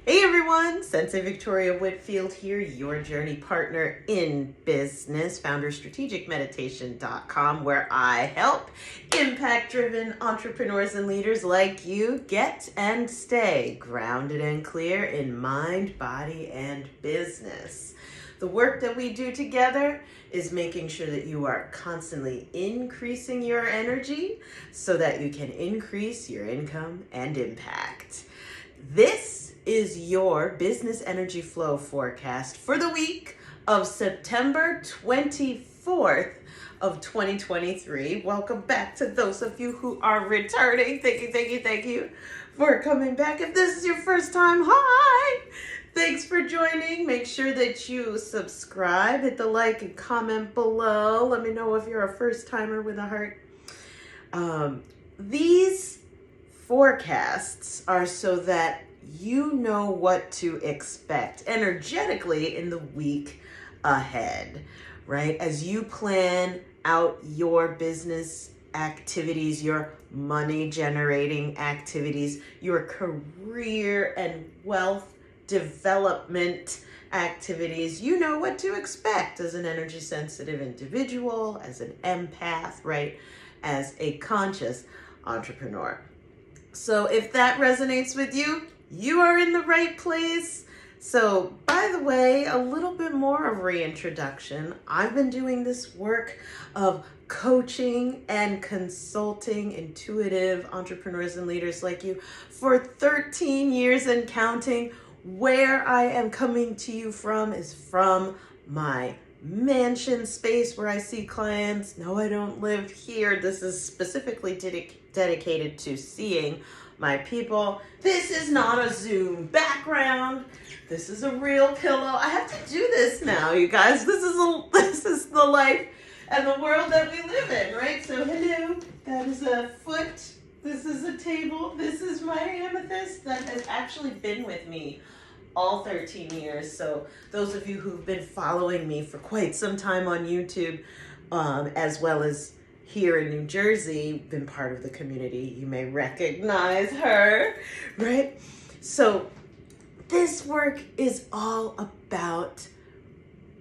Hey everyone, Sensei Victoria Whitfield here, your journey partner in business, founder strategicmeditation.com, where I help impact-driven entrepreneurs and leaders like you get and stay grounded and clear in mind, body, and business. The work that we do together is making sure that you are constantly increasing your energy so that you can increase your income and impact. This is your business energy flow forecast for the week of September 24th of 2023. Welcome back to those of you who are returning. Thank you for coming back. If this is your first time, hi! Thanks for joining. Make sure that you subscribe, hit the like and comment below. Let me know if you're a first timer with a heart. These forecasts are so that you know what to expect energetically in the week ahead, right? As you plan out your business activities, your money generating activities, your career and wealth development activities, you know what to expect as an energy sensitive individual, as an empath, right? As a conscious entrepreneur. So if that resonates with you, you are in the right place. So, by the way, a little bit more of reintroduction. I've been doing this work of coaching and consulting intuitive entrepreneurs and leaders like you for 13 years and counting. Where I am coming to you from is from my mansion space where I see clients. No, I don't live here. This is specifically dedicated to seeing my people. This is not a Zoom background. This is a real pillow. I have to do this now, you guys. This is the life and the world that we live in, right? So hello, that is a foot. This is a table. This is my amethyst that has actually been with me all 13 years. So those of you who've been following me for quite some time on YouTube, as well as here in New Jersey, been part of the community, you may recognize her, right? So this work is all about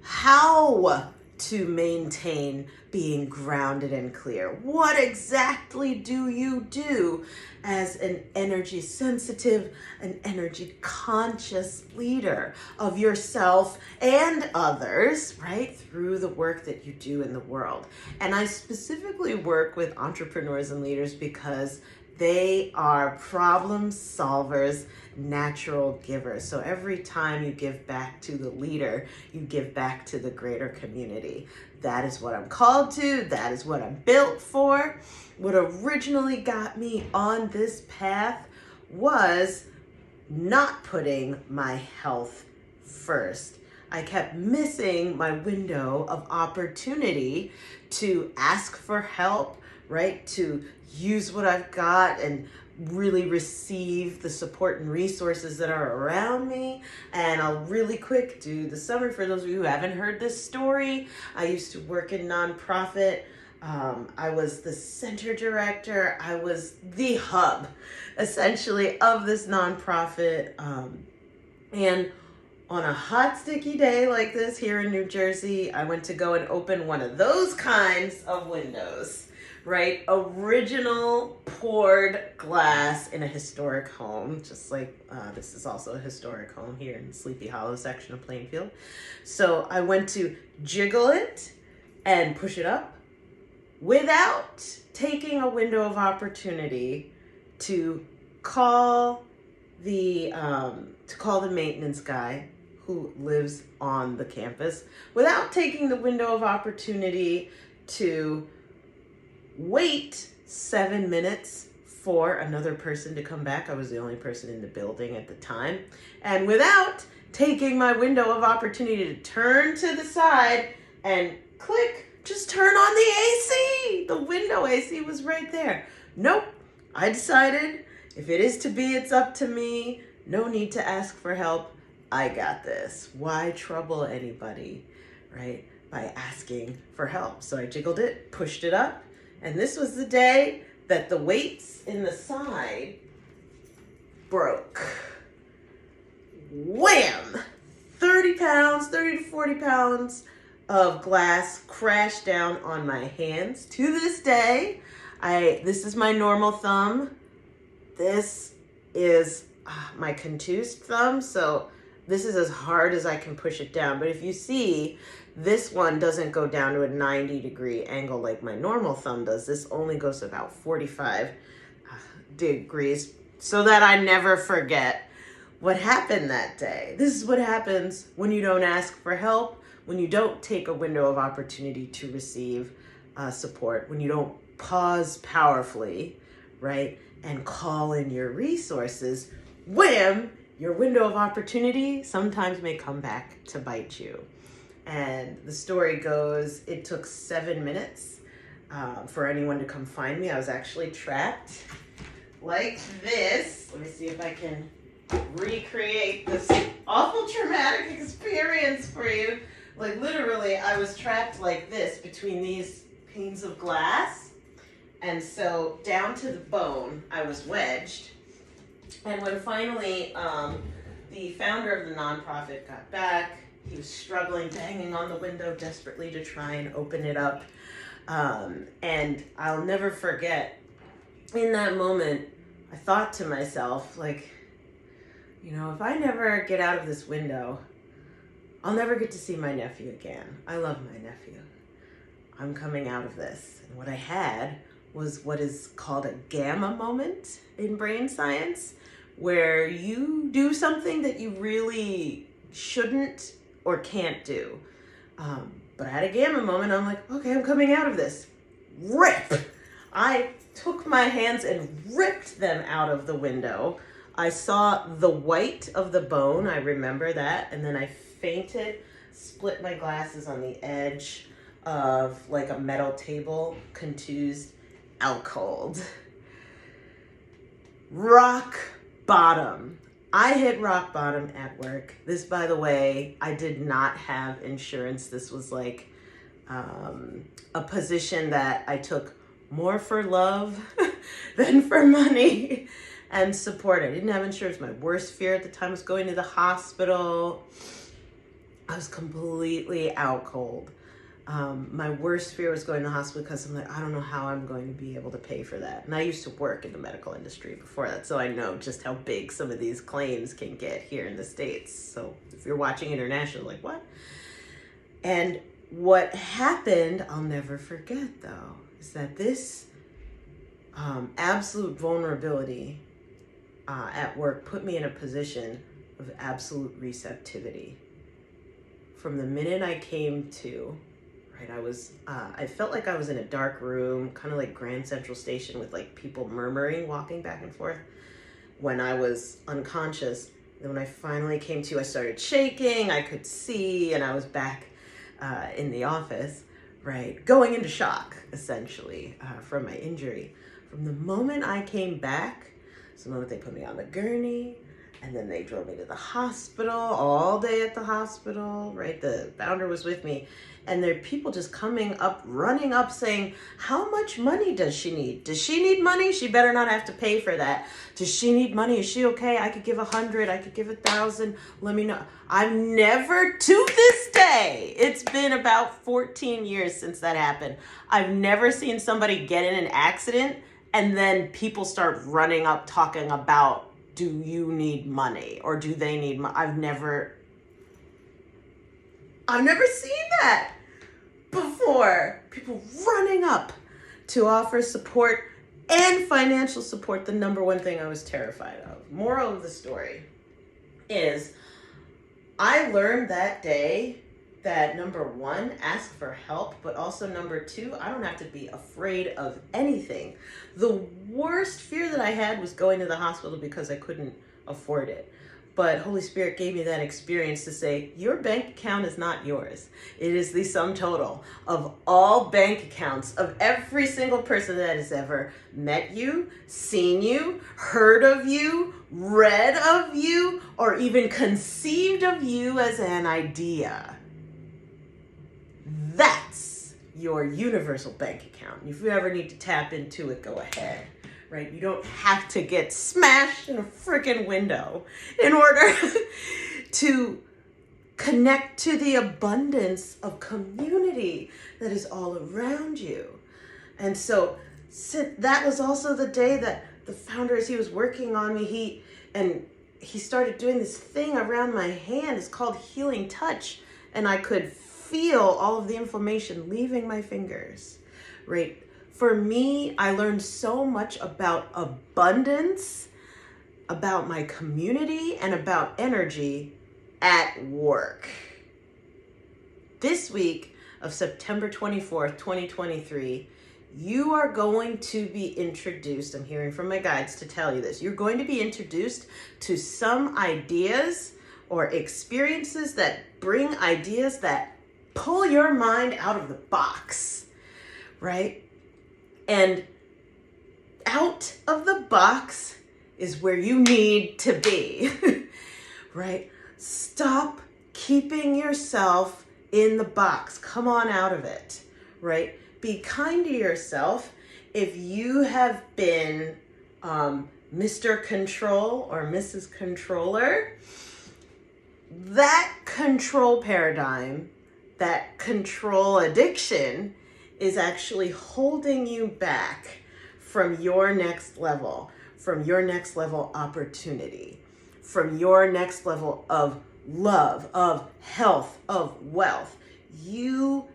how to maintain being grounded and clear. What exactly do you do as an energy sensitive, an energy conscious leader of yourself and others, right? Through the work that you do in the world. And I specifically work with entrepreneurs and leaders because they are problem solvers, natural givers. So every time you give back to the leader, you give back to the greater community. That is what I'm called to. That is what I'm built for. What originally got me on this path was not putting my health first. I kept missing my window of opportunity to ask for help, right? To use what I've got and really receive the support and resources that are around me. And I'll really quick do the summary for those of you who haven't heard this story. I used to work in nonprofit. I was the center director. I was the hub, essentially, of this nonprofit. And on a hot, sticky day like this here in New Jersey, I went to go and open one of those kinds of windows. Right? Original poured glass in a historic home, just like this is also a historic home here in the Sleepy Hollow section of Plainfield. So I went to jiggle it and push it up without taking a window of opportunity to call the maintenance guy who lives on the campus, without taking the window of opportunity to wait 7 minutes for another person to come back. I was the only person in the building at the time. And without taking my window of opportunity to turn to the side and click, just turn on the AC. The window AC was right there. Nope. I decided if it is to be, it's up to me. No need to ask for help. I got this. Why trouble anybody, right? By asking for help. So I jiggled it, pushed it up. And this was the day that the weights in the side broke. wham, 30 pounds, 30 to 40 pounds of glass crashed down on my hands. To this day, this is my normal thumb. This is my contused thumb, so this is as hard as I can push it down. But if you see, this one doesn't go down to a 90-degree angle like my normal thumb does. This only goes about 45 degrees, so that I never forget what happened that day. This is what happens when you don't ask for help, when you don't take a window of opportunity to receive support, when you don't pause powerfully, right, and call in your resources. Wham! Your window of opportunity sometimes may come back to bite you. And the story goes, it took 7 minutes for anyone to come find me. I was actually trapped like this. Let me see if I can recreate this awful traumatic experience for you. Like literally, I was trapped like this between these panes of glass. And so down to the bone, I was wedged. And when finally the founder of the nonprofit got back, he was struggling, banging on the window desperately to try and open it up. And I'll never forget, in that moment, I thought to myself, like, you know, if I never get out of this window, I'll never get to see my nephew again. I love my nephew. I'm coming out of this. And what I had was what is called a gamma moment in brain science, where you do something that you really shouldn't or can't do. But I had a gamma moment. I'm like, okay, I'm coming out of this. Rip! I took my hands and ripped them out of the window. I saw the white of the bone. I remember that. And then I fainted, split my glasses on the edge of like a metal table, contused, out cold. Rock bottom. I hit rock bottom at work. This, by the way, I did not have insurance. This was like a position that I took more for love than for money and support. I didn't have insurance. My worst fear at the time was going to the hospital. I was completely out cold. My worst fear was going to the hospital because I'm like, I don't know how I'm going to be able to pay for that. And I used to work in the medical industry before that, so I know just how big some of these claims can get here in the States. So if you're watching international, like what? And what happened, I'll never forget though, is that this absolute vulnerability at work put me in a position of absolute receptivity. From the minute I came to, right, I felt like I was in a dark room, kind of like Grand Central Station with like people murmuring, walking back and forth when I was unconscious. Then when I finally came to, I started shaking, I could see, and I was back in the office, right, going into shock, essentially, from my injury. From the moment I came back, so the moment they put me on the gurney, and then they drove me to the hospital, all day at the hospital, right? The founder was with me. And there are people just coming up, running up saying, how much money does she need? Does she need money? She better not have to pay for that. Does she need money? Is she okay? I could give 100, I could give 1,000. Let me know. I've never, to this day, it's been about 14 years since that happened. I've never seen somebody get in an accident and then people start running up talking about, do you need money or do they need money? I've never seen that before. People running up to offer support and financial support, the number one thing I was terrified of. Moral of the story is I learned that day that number one, ask for help, but also number two, I don't have to be afraid of anything. The worst fear that I had was going to the hospital because I couldn't afford it. But Holy Spirit gave me that experience to say, your bank account is not yours. It is the sum total of all bank accounts of every single person that has ever met you, seen you, heard of you, read of you, or even conceived of you as an idea. That's your universal bank account. If you ever need to tap into it, go ahead. Right? You don't have to get smashed in a freaking window in order to connect to the abundance of community that is all around you. And so that was also the day that the founder, as he was working on me, he started doing this thing around my hand. It's called healing touch. And I could feel all of the inflammation leaving my fingers, right? For me, I learned so much about abundance, about my community, and about energy at work. This week of September 24th, 2023, you are going to be introduced, I'm hearing from my guides to tell you this, you're going to be introduced to some ideas or experiences that bring ideas that pull your mind out of the box, right? And out of the box is where you need to be, right? Stop keeping yourself in the box. Come on out of it, right? Be kind to yourself. If you have been Mr. Control or Mrs. Controller, that control paradigm, that control addiction is actually holding you back from your next level, from your next level opportunity, from your next level of love, of health, of wealth. You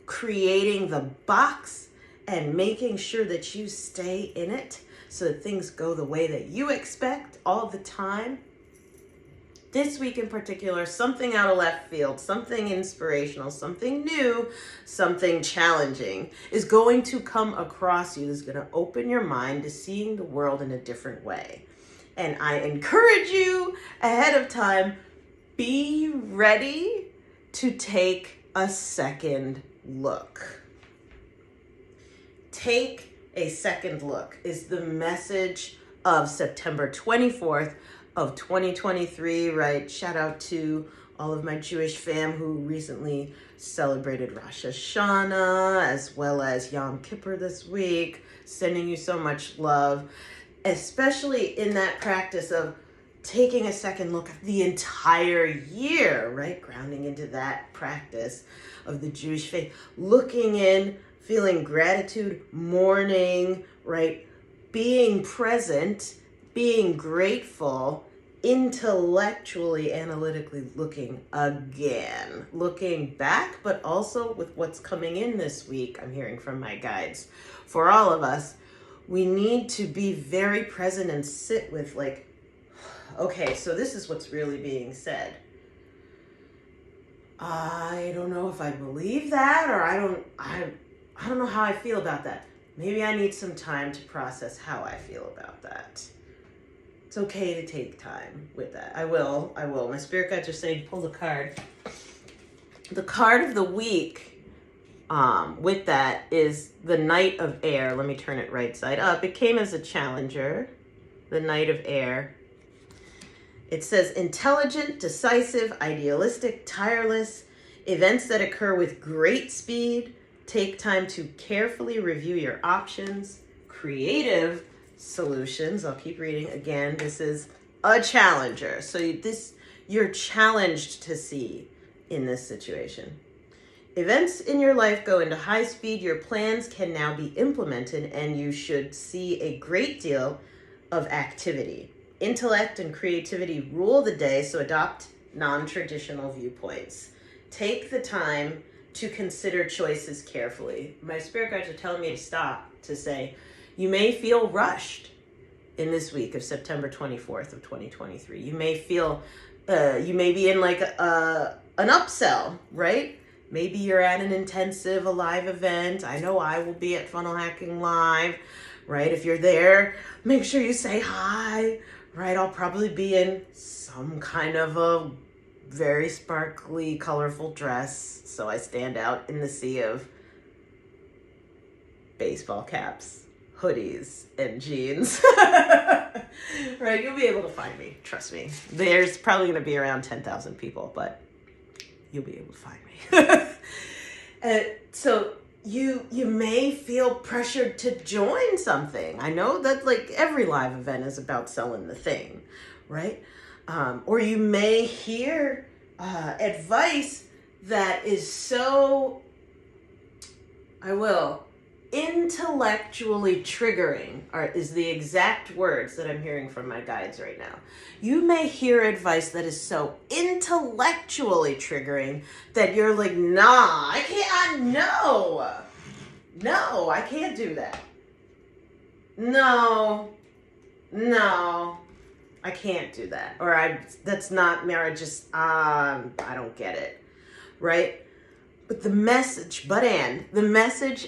creating the box and making sure that you stay in it so that things go the way that you expect all the time. This week in particular, something out of left field, something inspirational, something new, something challenging is going to come across you. That's going to open your mind to seeing the world in a different way. And I encourage you ahead of time, be ready to take a second look. Take a second look is the message of September 24th of 2023, right? Shout out to all of my Jewish fam who recently celebrated Rosh Hashanah as well as Yom Kippur this week. Sending you so much love, especially in that practice of taking a second look at the entire year, right? Grounding into that practice of the Jewish faith, looking in, feeling gratitude, mourning, right? Being present, being grateful, intellectually, analytically looking again, looking back, but also with what's coming in this week. I'm hearing from my guides. For all of us, we need to be very present and sit with like, okay, so this is what's really being said. I don't know if I believe that, or I don't know how I feel about that. Maybe I need some time to process how I feel about that. It's okay to take time with that. I will. My spirit guides are saying, pull the card. The card of the week with that is the Knight of Air. Let me turn it right side up. It came as a challenger, the Knight of Air. It says intelligent, decisive, idealistic, tireless, events that occur with great speed. Take time to carefully review your options. Creative solutions. I'll keep reading again. This is a challenger. So you're challenged to see in this situation. Events in your life go into high speed. Your plans can now be implemented and you should see a great deal of activity. Intellect and creativity rule the day, so adopt non-traditional viewpoints. Take the time to consider choices carefully. My spirit guides are telling me to stop, to say, you may feel rushed in this week of September 24th of 2023. You may feel, you may be in like an upsell, right? Maybe you're at an intensive, a live event. I know I will be at Funnel Hacking Live, right? If you're there, make sure you say hi, right? I'll probably be in some kind of a very sparkly, colorful dress, so I stand out in the sea of baseball caps, hoodies, and jeans. Right? You'll be able to find me. Trust me. There's probably going to be around 10,000 people, but you'll be able to find me. So you may feel pressured to join something. I know that like every live event is about selling the thing, right? Or you may hear advice that is so, intellectually triggering, is the exact words that I'm hearing from my guides right now. You may hear advice that is so intellectually triggering that you're like, nah, I can't, no, I can't do that. No, I can't do that. Or that's not marriage, I don't get it, right? But the message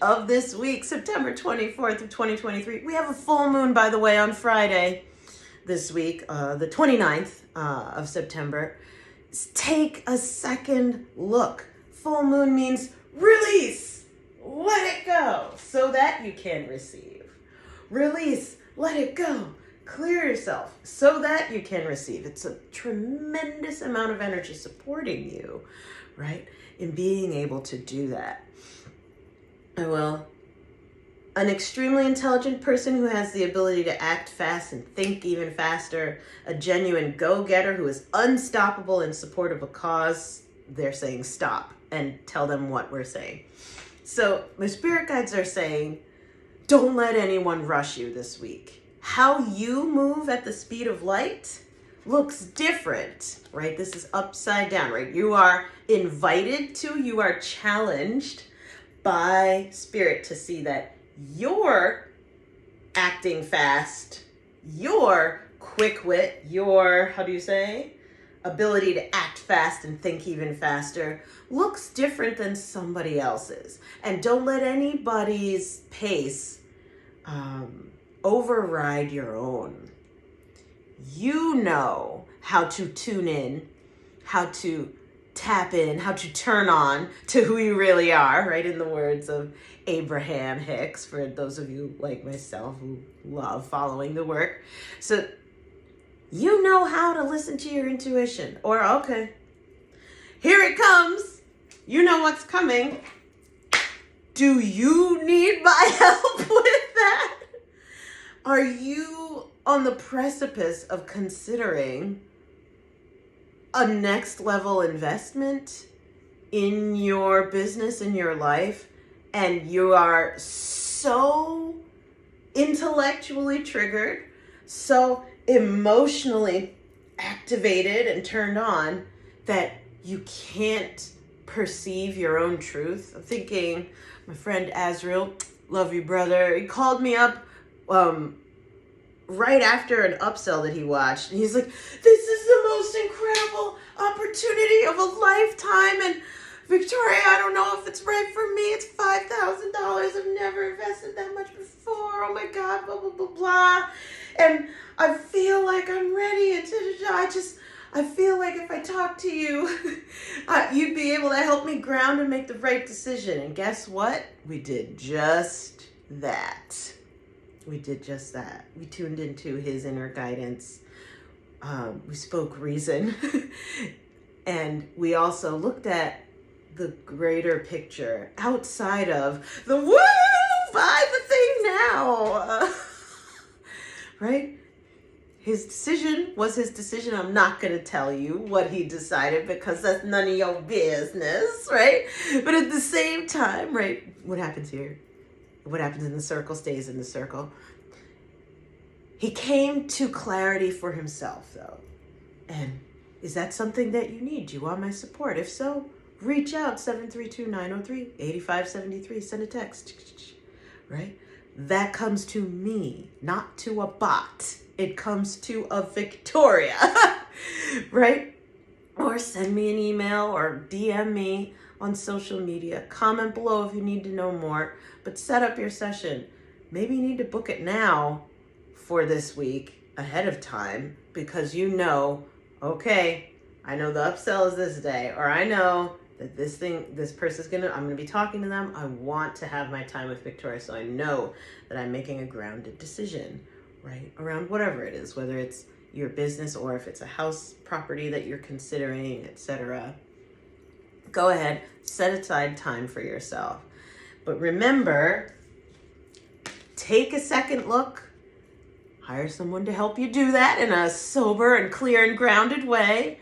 of this week, September 24th of 2023, we have a full moon, by the way, on Friday this week, the 29th of September. Take a second look. Full moon means release, let it go, so that you can receive. Release, let it go, clear yourself, so that you can receive. It's a tremendous amount of energy supporting you, right? In being able to do that. An extremely intelligent person who has the ability to act fast and think even faster, a genuine go-getter who is unstoppable in support of a cause, they're saying stop and tell them what we're saying. So my spirit guides are saying, don't let anyone rush you this week. How you move at the speed of light looks different, right? This is upside down, right? You are invited to, you are challenged by spirit to see that your acting fast, your quick wit, your, ability to act fast and think even faster looks different than somebody else's. And don't let anybody's pace override your own. You know how to tune in, how to tap in, how to turn on to who you really are, right? In the words of Abraham Hicks, for those of you like myself who love following the work. So you know how to listen to your intuition. Or, okay, here it comes. You know what's coming. Do you need my help with that? Are you on the precipice of considering a next level investment in your business, in your life, and you are so intellectually triggered, so emotionally activated and turned on that you can't perceive your own truth? I'm thinking, my friend Azrael, love you, brother, he called me up right after an upsell that he watched, and he's like, this is the most incredible opportunity of a lifetime, and Victoria, I don't know if it's right for me. It's $5,000. I've never invested that much before. Oh my God, blah, blah, blah, blah. And I feel like I'm ready. I feel like if I talk to you, you'd be able to help me ground and make the right decision. And guess what? We did just that. We tuned into his inner guidance. We spoke reason. And we also looked at the greater picture outside of the woo, buy the thing now. Right? His decision was his decision. I'm not going to tell you what he decided because that's none of your business, right? But at the same time, right, what happens here? What happens in the circle stays in the circle. He came to clarity for himself, though. And is that something that you need? Do you want my support? If so, reach out, 732-903-8573. Send a text, right? That comes to me, not to a bot. It comes to a Victoria, right? Or send me an email or DM me on social media. Comment below if you need to know more, but set up your session. Maybe you need to book it now for this week ahead of time because you know, okay, I know the upsell is this day, or I know that this person's I'm gonna be talking to them. I want to have my time with Victoria, so I know that I'm making a grounded decision, right? Around whatever it is, whether it's your business or if it's a house property that you're considering, etc. Go ahead, set aside time for yourself. But remember, take a second look. hire someone to help you do that in a sober and clear and grounded way,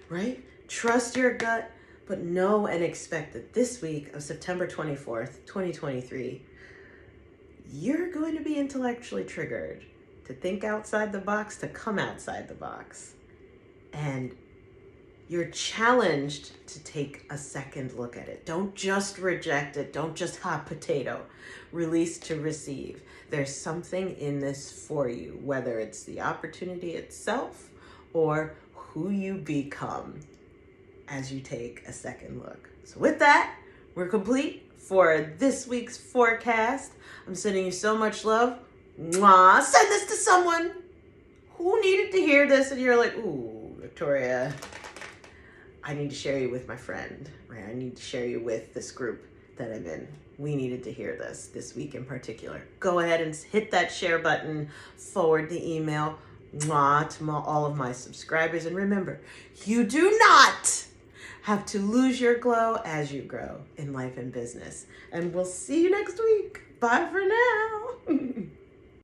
right? Trust your gut, but know and expect that this week of September 24th, 2023, you're going to be intellectually triggered to think outside the box, to come outside the box. And you're challenged to take a second look at it. Don't just reject it. Don't just hot potato. Release to receive. There's something in this for you, whether it's the opportunity itself or who you become as you take a second look. So with that, we're complete for this week's forecast. I'm sending you so much love. Mwah. Send this to someone who needed to hear this, and you're like, ooh, Victoria, I need to share you with my friend, right? I need to share you with this group that I'm in. We needed to hear this week in particular. Go ahead and hit that share button, forward the email, mwah, to all of my subscribers. And remember, you do not have to lose your glow as you grow in life and business. And we'll see you next week. Bye for now.